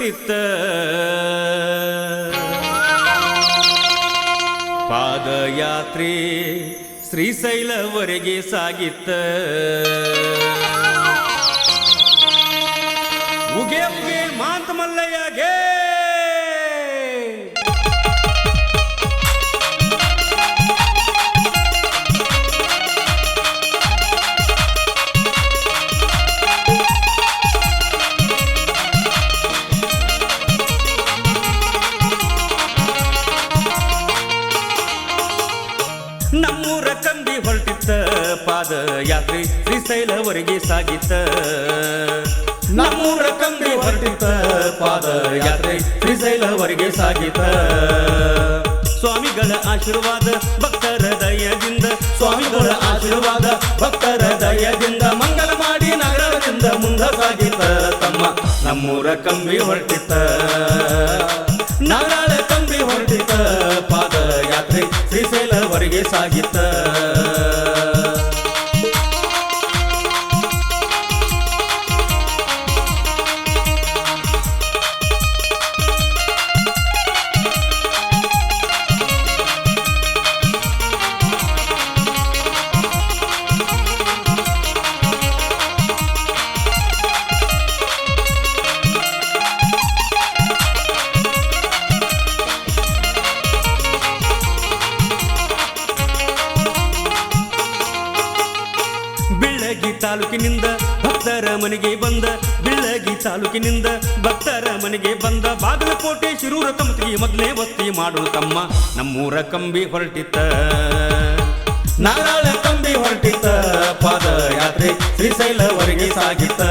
ಹೊರಟಿತ್ತ ಪಾದಯಾತ್ರೆ ಶ್ರೀಶೈಲವರೆಗೆ ಸಾಗಿತ್ತ ಉಗೆ ಉಗೆ ಮಾಂತ ಮಲ್ಲಯ್ಯಗೆ ನಮ್ಮೂರ ಕಂಬಿ ಹೊರಟಿತ್ತ ಪಾದಯಾತ್ರೆ ಶ್ರೀಶೈಲವರೆಗೆ ಸಾಗಿತ್ತ ನಮ್ಮೂರ ಕಂಬಿ ಹೊರಟಿತ್ತ ಪಾದಯಾತ್ರೆ ಶ್ರೀಶೈಲವರೆಗೆ ಸಾಗಿತ್ತ ಸ್ವಾಮಿಗಳ ಆಶೀರ್ವಾದ ಭಕ್ತರ ದಯದಿಂದ ಸ್ವಾಮಿಗಳ ಆಶೀರ್ವಾದ ಭಕ್ತರ ದಯದಿಂದ ಮಂಗಲ ಮಾಡಿ ನಗರದಿಂದ ಮುಂದ ಸಾಗಿತ್ತ ತಮ್ಮ ನಮ್ಮೂರ ಕಂಬಿ ಹೊರಟಿತ್ತ ನಾರಾಳ ಕಂಬಿ ಹೊರಟಿತ್ತ ಪಾದಯಾತ್ರೆ ಶ್ರೀಶೈಲವರೆಗೆ ಸಾಗಿತ್ತ ತಾಲೂಕಿನಿಂದ ಭಕ್ತರ ಮನೆಗೆ ಬಂದ ಬಿಳ್ಳಗಿ ತಾಲೂಕಿನಿಂದ ಭಕ್ತರ ಮನೆಗೆ ಬಂದ ಬಾಗಲಕೋಟೆ ಶಿರೂರ ಕಮತಿಗೆ ಮೊದಲೇ ವಸ್ತಿ ಮಾಡು ತಮ್ಮ ನಮ್ಮೂರ ಕಂಬಿ ಹೊರಟಿತ್ತ ನಾರಾಳ ಕಂಬಿ ಹೊರಟಿತ್ತ ಪಾದಯಾತ್ರೆ ಶ್ರೀಶೈಲವರೆಗೆ ಸಾಗಿತ್ತ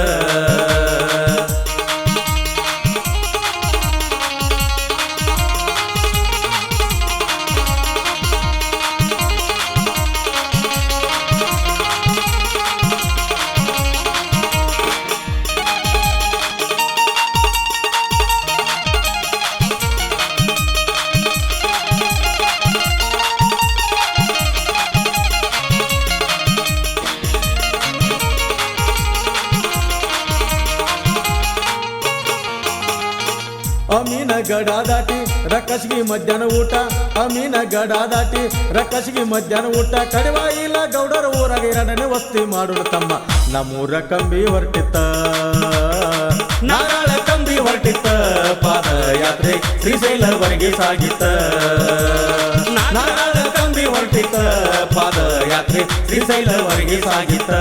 ಅಮೀನಗಡ ದಾಟಿ ರಕ್ಕಸಿಗೆ ಮಧ್ಯಾಹ್ನ ಊಟ ಅಮೀನಗಡ ದಾಟಿ ರಕ್ಕಸಿಗೆ ಮಧ್ಯಾಹ್ನ ಊಟ ಕಡಿವಾಯಿಲ್ಲ ಗೌಡರ ಊರಾಗ ಎರಡನೇ ವಸ್ತಿ ಮಾಡೋಣ ತಮ್ಮ ನಮ್ಮೂರ ಕಂಬಿ ಹೊರಟಿತ್ತ ನಾರಾಳ ಕಂಬಿ ಹೊರಟಿತ್ತ ಪಾದಯಾತ್ರೆ ಶ್ರೀಶೈಲವರೆಗೆ ಸಾಗಿತ್ತ ನಾರಾಳ ಕಂಬಿ ಹೊರಟಿತ್ತ ಪಾದಯಾತ್ರೆ ಶ್ರೀಶೈಲವರೆಗೆ ಸಾಗಿತ್ತ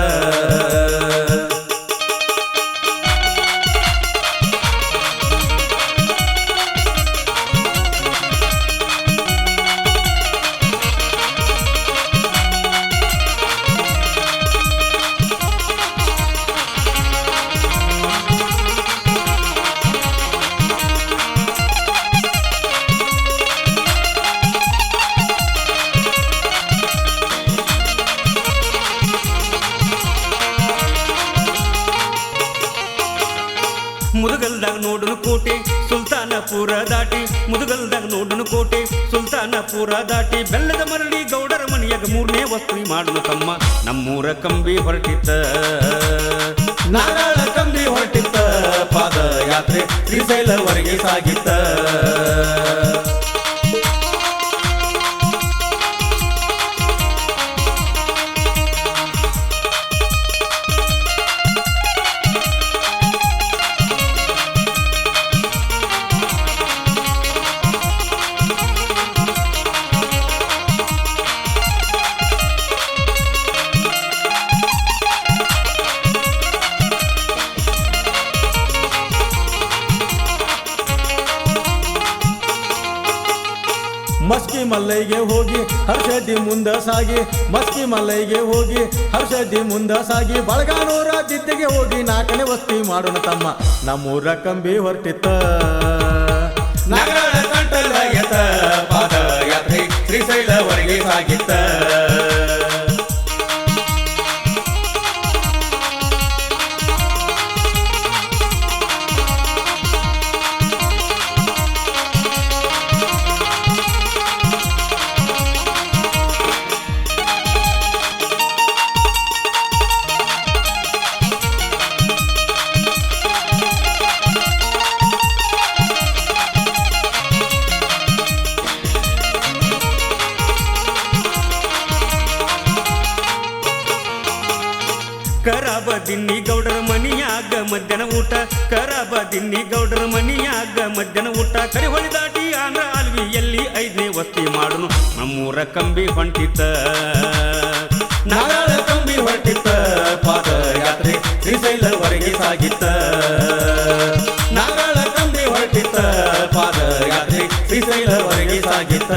ಮುದುಗಲ್ದಾಗ ನೋಡನು ಕೋಟೆ ಸುಲ್ತಾನಪುರ ದಾಟಿ ಮುದುಗಲ್ದಾಗ ನೋಡನು ಕೋಟೆ ಸುಲ್ತಾನಪುರ ದಾಟಿ ಬೆಲ್ಲದ ಮರಳಿ ಗೌಡರ ಮನೆಯಾಗ ಮೂರನೇ ವಸ್ತಿ ಮಾಡಲು ತಮ್ಮ ನಮ್ಮೂರ ಕಂಬಿ ಹೊರಟಿತ್ತ ನಾರಾಳ ಕಂಬಿ ಹೊರಟಿತ್ತ ಪಾದಯಾತ್ರೆ ಶ್ರೀಶೈಲವರೆಗೆ ಸಾಗಿತ್ತ ಮಸ್ಕಿ ಮಲ್ಲೈಗೆ ಹೋಗಿ ಹರ್ಷದಿ ಮುಂದ ಸಾಗಿ ಮಸ್ಕಿ ಮಲ್ಲೈಗೆ ಹೋಗಿ ಹರ್ಷದಿ ಮುಂದ ಸಾಗಿ ಬಳಗಾನೂರ ದಿದ್ದಿಗೆ ಹೋಗಿ ನಾಲ್ಕನೇ ವಸ್ತಿ ಮಾಡೋಣ ತಮ್ಮ ನಮ್ಮೂರ ಕಂಬಿ ಹೊರಟಿತ್ತ ನಾರಾಳ ಕಂಠಲಾಗ್ಯತ ಪಾದಯಾತ್ರೆ ಶ್ರೀಶೈಲವರೆಗೆ ಸಾಗಿತ್ತ ಕರಬದಿನ್ನಿ ಗೌಡರ ಮನಿಯಾಗ ಮಧ್ಯಾಹ್ನ ಊಟ ಕರಬದಿನ್ನಿ ಗೌಡರ ಮನಿಯಾಗ ಮಧ್ಯಾಹ್ನ ಊಟ ಕರಿಹೊಳಿ ದಾಟಿ ಆಂಧ್ರ ಅಲ್ವಿಯಲ್ಲಿ 5ನೇ ವಸ್ತಿ ಮಾಡುನು ನಮ್ಮೂರ ಕಂಬಿ ಹೊಂಟಿತ ನಾರಾಳ ಕಂಬಿ ಹೊರಟಿತ್ತ ಪಾದಯಾತ್ರೆ ಶ್ರೀಶೈಲವರೆಗೆ ಸಾಗಿತ್ತ ನಾರಾಳ ಕಂಬಿ ಹೊರಟಿತ್ತ ಪಾದಯಾತ್ರೆ ಶ್ರೀಶೈಲವರೆಗೆ ಸಾಗಿತ್ತ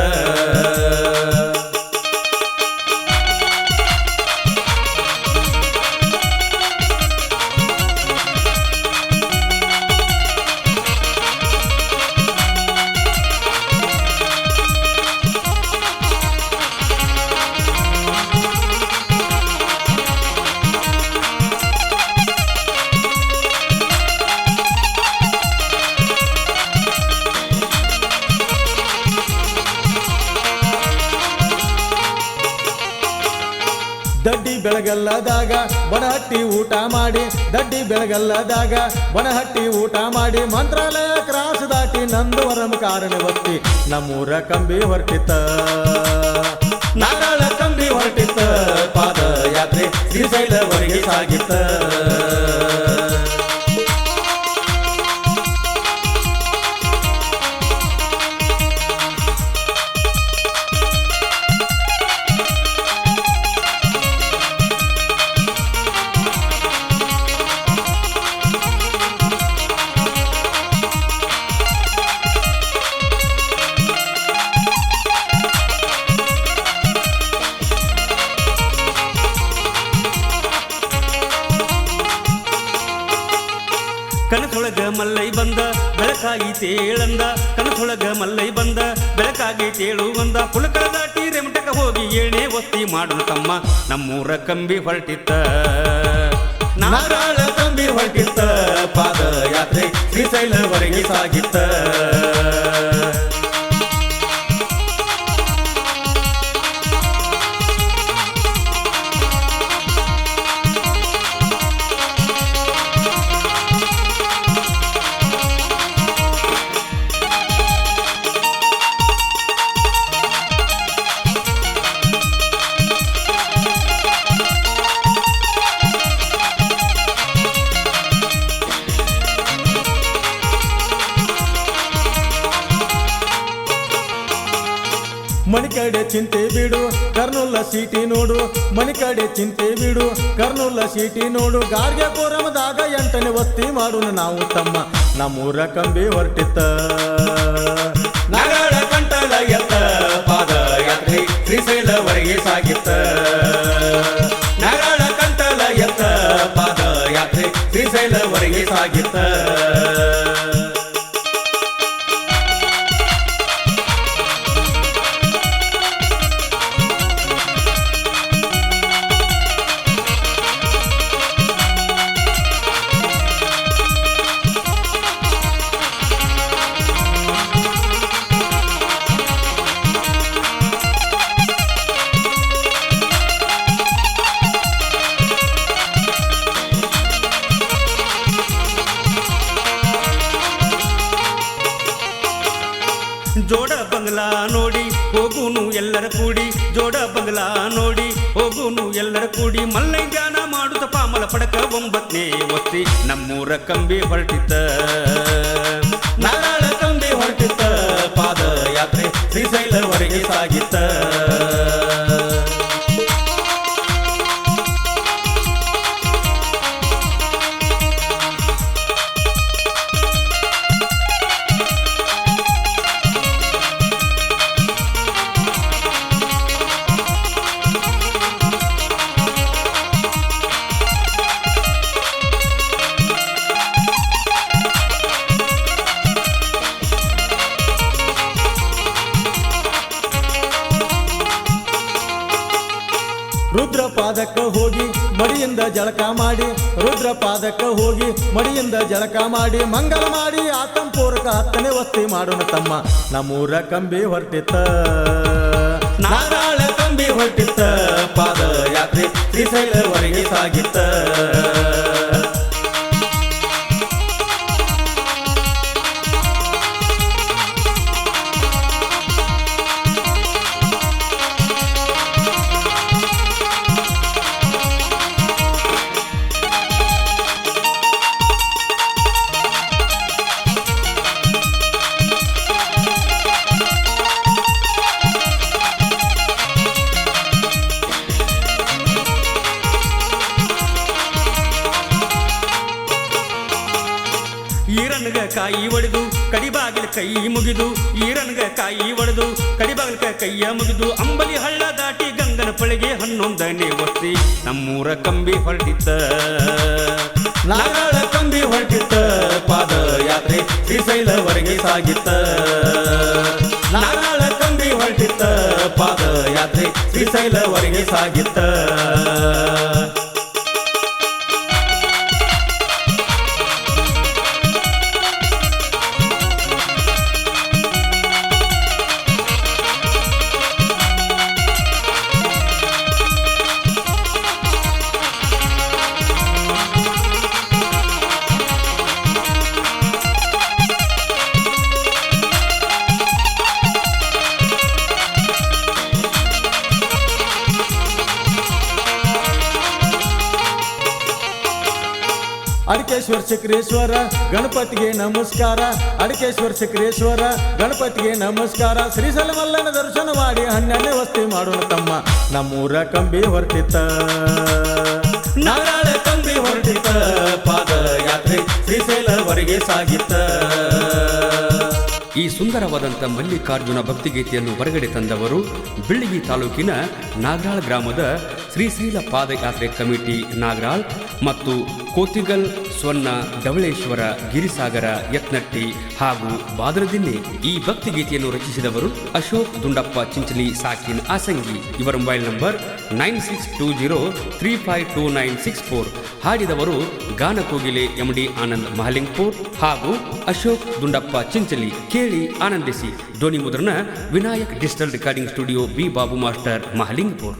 ದಡ್ಡಿ ಬೆಳಗಲ್ಲದಾಗ ಬನಹಟ್ಟಿ ಊಟ ಮಾಡಿ ದಡ್ಡಿ ಬೆಳಗಲ್ಲದಾಗ ಬನಹಟ್ಟಿ ಊಟ ಮಾಡಿ ಮಂತ್ರಾಲಯ ಕ್ರಾಸ್ ದಾಟಿ ನಂದವರಂ ಕಾರಣ ವಸ್ತಿ ನಮ್ಮೂರ ಕಂಬಿ ಹೊರಟಿತ್ತ ನಾರಾಳ ಕಂಬಿ ಹೊರಟಿತ್ತ ಪಾದಯಾತ್ರೆ ಶ್ರೀಶೈಲವರೆಗೆ ಸಾಗಿತ್ತ ಕನಸೊಳಗ ಮಲ್ಲೈ ಬಂದ ಬೆಳಕಾಗಿ ತೇಳಂದ ಕನಸೊಳಗ ಮಲ್ಲೈ ಬಂದ ಬೆಳಕಾಗಿ ತೇಳು ಬಂದ ಪುಲಕ ದಾಟಿ ರೆಮಟಕ ಹೋಗಿ 7ನೇ ವಸ್ತಿ ಮಾಡುನು ತಮ್ಮ ನಮ್ಮೂರ ಕಂಬಿ ಹೊರಟಿತ್ತ ನಾರಾಳ ಕಂಬಿ ಹೊರಟಿತ್ತ ಪಾದಯಾತ್ರೆ ಶ್ರೀಶೈಲವರೆಗೆ ಸಾಗಿತ್ತ ಮನಿ ಕಡೆ ಚಿಂತೆ ಬಿಡು ಕರ್ನೂಲ ಸೀಟಿ ನೋಡು ಮನಿ ಕಡೆ ಚಿಂತೆ ಬಿಡು ಕರ್ನೂಲ ಸೀಟಿ ನೋಡು ಗಾರ್ಗೆ ಪೋರಮದಾಗ 8ನೇ ವಸ್ತಿ ಮಾಡುನು ನಾವು ತಮ್ಮ ನಮ್ಮೂರ ಕಂಬಿ ಹೊರಟಿತ್ತ ನಾರಾಳ ಕಂಠಲ ಎತ್ತ ಪಾದಯಾತ್ರೆ ಶ್ರೀಶೈಲವರೆಗೆ ಸಾಗಿತ್ತ ನಾರಾಳ ಕಂಠಲ ಎತ್ತ ಪಾದಯಾತ್ರೆ ಶ್ರೀಶೈಲವರೆಗೆ ಸಾಗಿತ್ತ ಜೋಡ ಬಂಗ್ಲಾ ನೋಡಿ ಹೋಗುನು ಎಲ್ಲರ ಕೂಡಿ ಜೋಡ ಬಂಗ್ಲಾ ನೋಡಿ ಹೋಗುನು ಎಲ್ಲರ ಕೂಡಿ ಮಲ್ಲೈ ಧ್ಯಾನ ಮಾಡುತ್ತ ಪಾಮಲ ಪಡಕ 9ನೇ ವಸ್ತಿ ನಮ್ಮೂರ ಕಂಬಿ ಹೊರಟಿತ್ತ ನಾರಾಳ ಕಂಬಿ ಹೊರಟಿತ್ತ ಪಾದಯಾತ್ರೆ ಶ್ರೀಶೈಲವರೆಗೆ ಸಾಗಿತ್ತ ರುದ್ರ ಪಾದಕ್ಕ ಹೋಗಿ ಮಡಿಯಿಂದ ಜಳಕ ಮಾಡಿ ರುದ್ರ ಪಾದಕ್ಕ ಹೋಗಿ ಮಡಿಯಿಂದ ಜಳಕ ಮಾಡಿ ಮಂಗಲ ಮಾಡಿ ಆತಂಪೂರ್ವಕ 10ನೇ ವಸ್ತಿ ಮಾಡೋಣ ತಮ್ಮ ನಮ್ಮೂರ ಕಂಬಿ ಹೊರಟಿತ್ತ ನಾರಾಳ ಕಂಬಿ ಹೊರಟಿತ್ತ ಪಾದಯಾತ್ರೆ ಶ್ರೀಶೈಲವರೆಗೆ ಸಾಗಿತ್ತ ಕಾಯಿ ಒಡೆದು ಕಡಿಬಾಗಿಲ ಕೈ ಮುಗಿದು ಈರನ್ಗ ಕಾಯಿ ಒಡೆದು ಕಡಿಬಾಗಿಲ ಕೈಯ ಮುಗಿದು ಅಂಬಲಿ ಹಳ್ಳ ದಾಟಿ ಗಂಗನ ಪಳೆಗೆ 11ನೇ ವಸ್ತಿ ನಮ್ಮೂರ ಕಂಬಿ ಹೊರಟಿತ್ತ ನಾಗಾಳ ಕಂಬಿ ಹೊರಟಿತ್ತ ಪಾದಯಾತ್ರೆ ಶ್ರೀಶೈಲವರೆಗೆ ಸಾಗಿತ್ತ ನಾಗಾಳ ಕಂಬಿ ಹೊರಟಿತ್ತ ಪಾದಯಾತ್ರೆ ಶ್ರೀಶೈಲವರೆಗೆ ಸಾಗಿತ್ತ ಅಡಿಕೇಶ್ವರ ಚಕ್ರೇಶ್ವರ ಗಣಪತಿಗೆ ನಮಸ್ಕಾರ ಅಡಿಕೇಶ್ವರ ಚಕ್ರೇಶ್ವರ ಗಣಪತಿಗೆ ನಮಸ್ಕಾರ ಶ್ರೀಶೈಲ ಮಲ್ಲನ ದರ್ಶನ ಮಾಡಿ 12ನೇ ವಸ್ತಿ ಮಾಡೋಣ ತಮ್ಮ ನಮ್ಮೂರ ಕಂಬಿ ಹೊರಟಿತ್ತ ನಾಗಾಳ ಕಂಬಿ ಹೊರಟಿತ್ತ ಪಾದಯಾತ್ರೆ ಶ್ರೀಶೈಲವರೆಗೆ ಸಾಗಿತ್ತ ಈ ಸುಂದರವಾದಂಥ ಮಲ್ಲಿಕಾರ್ಜುನ ಭಕ್ತಿಗೀತೆಯನ್ನು ಹೊರಗಡೆ ತಂದವರು ಬಿಳಿಗಿ ತಾಲೂಕಿನ ನಾಗರಾಳ್ ಗ್ರಾಮದ ಶ್ರೀಶೈಲ ಪಾದಯಾತ್ರೆ ಕಮಿಟಿ ನಾಗರಾಳ್ ಮತ್ತು ಕೋತಿಗಲ್ ಸ್ವನ್ನ ಧವಳೇಶ್ವರ ಗಿರಿಸಾಗರ ಯತ್ನಟ್ಟಿ ಹಾಗೂ ಬಾದರದಿನ್ನೆ. ಈ ಭಕ್ತಿಗೀತೆಯನ್ನು ರಚಿಸಿದವರು ಅಶೋಕ್ ದುಂಡಪ್ಪ ಚಿಂಚಲಿ ಸಾಕಿನ್ ಆಸಂಗಿ. ಇವರ mobile number 9620352964. ಹಾಡಿದವರು ಗಾನಕೋಗಿಲೆ MD Anand Mahalingpur ಹಾಗೂ ಅಶೋಕ್ ದುಂಡಪ್ಪ ಚಿಂಚಲಿ. ಕೇಳಿ ಆನಂದಿಸಿ. ಧ್ವನಿ ಮುದ್ರಣ Vinayak digital recording studio B Babu master Mahalingpur.